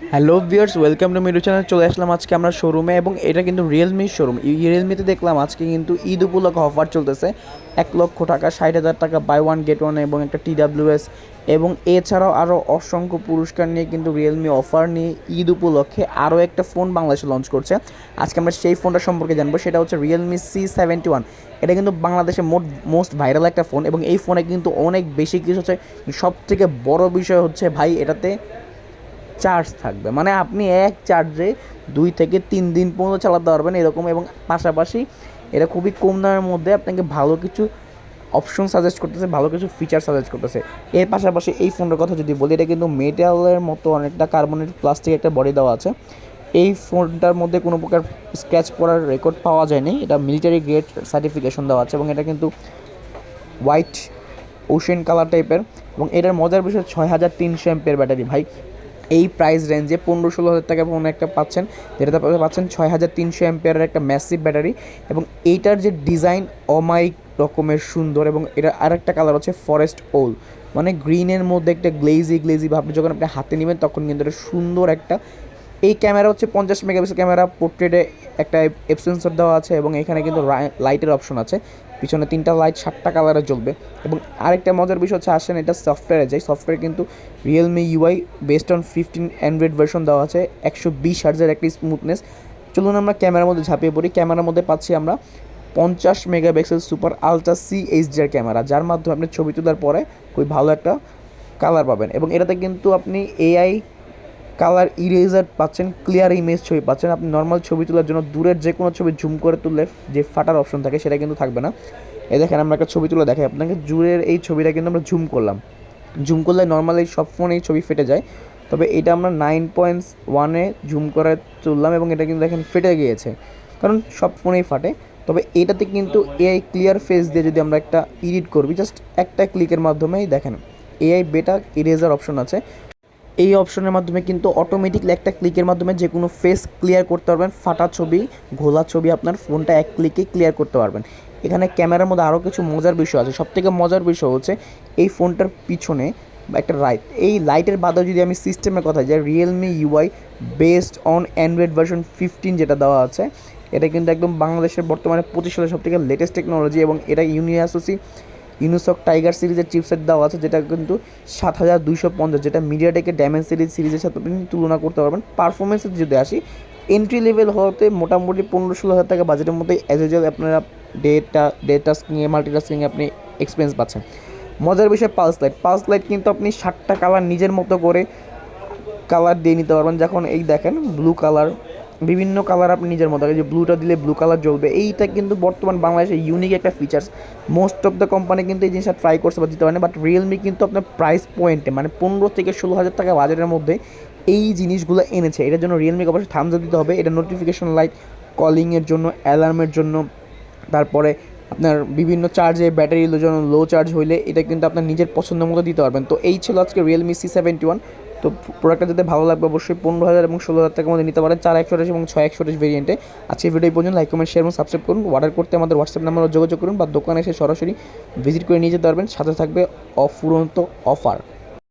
Hello viewers, welcome to মিরু channel. চলে আসলাম আজকে আমরা শোরুমে, এবং এটা কিন্তু রিয়েলমির শোরুম। রিয়েলমিতে দেখলাম আজকে কিন্তু ঈদ উপলক্ষে অফার চলতেছে। 1,00,000 টাকা, 60,000 টাকা বাই ওয়ান গেট ওয়ান, এবং একটা TWS, এবং এছাড়াও আরও অসংখ্য পুরস্কার নিয়ে কিন্তু রিয়েলমি অফার নিয়ে ঈদ উপলক্ষে আরও একটা ফোন বাংলাদেশে লঞ্চ করছে। আজকে আমরা সেই ফোনটা সম্পর্কে জানবো। সেটা হচ্ছে রিয়েলমি C71। এটা কিন্তু বাংলাদেশে মোস্ট ভাইরাল একটা ফোন, এবং এই ফোনে কিন্তু অনেক বেশি কিছু হচ্ছে। সব থেকে বড় বিষয় হচ্ছে ভাই, এটাতে চার্জ থাকবে, মানে আপনি এক চার্জে 2 থেকে 3 দিন পর্যন্ত চালাতে পারবেন এরকম। এবং পাশাপাশি এটা খুবই কম দামের মধ্যে আপনাকে ভালো কিছু অপশন সাজেস্ট করতেছে, ভালো কিছু ফিচার সাজেস্ট করতেছে। এর পাশাপাশি এই ফোনটার কথা যদি বলি, এটা কিন্তু মেটালের মতো অনেকটা কার্বনেট প্লাস্টিক একটা বডি দেওয়া আছে। এই ফোনটার মধ্যে কোনো প্রকার স্ক্র্যাচ পড়ার রেকর্ড পাওয়া যায়নি। এটা মিলিটারি গ্রেড সার্টিফিকেশন দেওয়া আছে, এবং এটা কিন্তু হোয়াইট ওশেন কালার টাইপের। এবং এটার মজার বিষয় 6,300 ব্যাটারি। ভাই, এই প্রাইস রেঞ্জে 15-16 হাজার টাকা ফোন একটা পাচ্ছেন, যেটাতে পাচ্ছেন 6,300 একটা ম্যাসিভ ব্যাটারি। এবং এইটার যে ডিজাইন অমায়িক রকমের সুন্দর, এবং এটা আরেকটা কালার হচ্ছে ফরেস্ট ওল, মানে গ্রিনের মধ্যে একটা গ্লেজি ভাব। যখন আপনি হাতে নেবেন তখন কিন্তু এটা সুন্দর একটা। এই ক্যামেরা হচ্ছে 50 মেগাপিক্সেল ক্যামেরা। পোর্ট্রেটে একটা এফ সেন্সর দেওয়া আছে, এবং এখানে কিন্তু লাইটের অপশন আছে। পিছনে 3টা লাইট 7টা কালারে জ্বলবে। এবং আরেকটা মজার বিষয় হচ্ছে, আসেন এটা সফটওয়্যারে যাই। সফটওয়্যার কিন্তু Realme UI based on 15 Android version দেওয়া আছে, 120 হার্জের একটি স্মুথনেস। চলুন আমরা ক্যামেরার মধ্যে ঝাঁপিয়ে পড়ি। ক্যামেরার মধ্যে পাচ্ছি আমরা 50 megapixel super ultra CHDR camera, যার মাধ্যমে আপনি ছবি তোলার পরে খুবই ভালো একটা কালার পাবেন। এবং এটাতে কিন্তু আপনি AI কালার ইরেজার পাচ্ছেন, ক্লিয়ার ইমেজ ছবি পাচ্ছেন। আপনি নর্মাল ছবি তোলার জন্য দূরের যে কোনো ছবি জুম করে তুললে যে ফাটার অপশন থাকে সেটা কিন্তু থাকবে না। এই দেখেন, আমরা একটা ছবি তুলে দেখাই আপনাকে। দূরের এই ছবিটা কিন্তু আমরা জুম করলাম, জুম করলে নর্মালি সব ফোনে এই ছবি ফেটে যায়, তবে এটা আমরা 9.1-এ জুম করে তুললাম, এবং এটা কিন্তু দেখেন ফেটে গিয়েছে, কারণ সব ফোনেই ফাটে। তবে এটাতে কিন্তু AI ক্লিয়ার ফেস দিয়ে যদি আমরা একটা এডিট করবি, জাস্ট একটা ক্লিকের মাধ্যমেই দেখেন AI বেটা ইরেজার অপশন আছে। এই অপশনের মাধ্যমে কিন্তু অটোমেটিকলি একটা ক্লিকের মাধ্যমে যে কোনো ফেস ক্লিয়ার করতে পারবেন। ফাটা ছবি, ঘোলা ছবি আপনার ফোনটা এক ক্লিকে ক্লিয়ার করতে পারবেন। এখানে ক্যামেরার মধ্যে আরও কিছু মজার বিষয় আছে। সবথেকে মজার বিষয় হচ্ছে এই ফোনটার পিছনে একটা লাইট। এই লাইটের বাদেও যদি আমি সিস্টেমের কথা যাই, Realme UI based on Android version 15 যেটা দেওয়া আছে, এটা কিন্তু একদম বাংলাদেশের বর্তমানে 25 সালের সবথেকে লেটেস্ট টেকনোলজি। এবং এটা ইউনিসক টাইগার সিরিজের চিপসেট দেওয়া আছে, যেটা কিন্তু 7,250, যেটা মিডিয়াটেকের ডায়মেন্সিটি সিরিজের সাথে আপনি তুলনা করতে পারবেন। পারফরমেন্সের যদি আসি, এন্ট্রি লেভেল হতে মোটামুটি 15-16 হাজার টাকা বাজেটের মধ্যে অ্যাজ ইউজুয়াল আপনারা ডেটাস্কিংয়ে মাল্টিটাস্কিংয়ে আপনি এক্সপিরিয়েন্স পাচ্ছেন। মজার বিষয় পালস লাইট কিন্তু আপনি 7টা কালার নিজের মতো করে কালার দিয়ে নিতে পারবেন। যখন এই দেখেন ব্লু কালার, বিভিন্ন কালার আপনি নিজের মতো, যে ব্লুটা দিলে ব্লু কালার জ্বলবে। এইটা কিন্তু বর্তমান বাংলাদেশে ইউনিক একটা features. Most of the company কিন্তু এই জিনিসটা ট্রাই করছে বা দিতে পারে না, বাট রিয়েলমি কিন্তু আপনার প্রাইস পয়েন্টে, মানে 15 থেকে 16 হাজার টাকা বাজেটের মধ্যে এই জিনিসগুলো এনেছে। এটার জন্য রিয়েলমিকে অবশ্যই থামস আপ দিতে হবে। এটা নোটিফিকেশন লাইট, কলিংয়ের জন্য, অ্যালার্মের জন্য, তারপরে আপনার বিভিন্ন চার্জে ব্যাটারির জন্য লো চার্জ হইলে এটা কিন্তু আপনার নিজের পছন্দ মতো দিতে পারবেন। তো এই ছিল আজকে রিয়েলমি C71। তো প্রোডাক্টটা যাতে ভালো লাগবে অবশ্যই 15,000 এবং 16,000 টাকার মধ্যে নিতে পারেন, 4/128 এবং 6/128 ভেরিয়েন্টে। আজকে ভিডিও পর্যন্ত লাইক, কমেন্ট, শেয়ার এবং সাবস্ক্রাইব করুন। অর্ডার করতে আমাদের হোয়াটসঅ্যাপ নাম্বারে যোগাযোগ করুন, বা দোকানে এসে সরাসরি ভিজিট করে নিয়ে যেতে পারবেন। সাথে থাকবে অফুরন্ত অফার।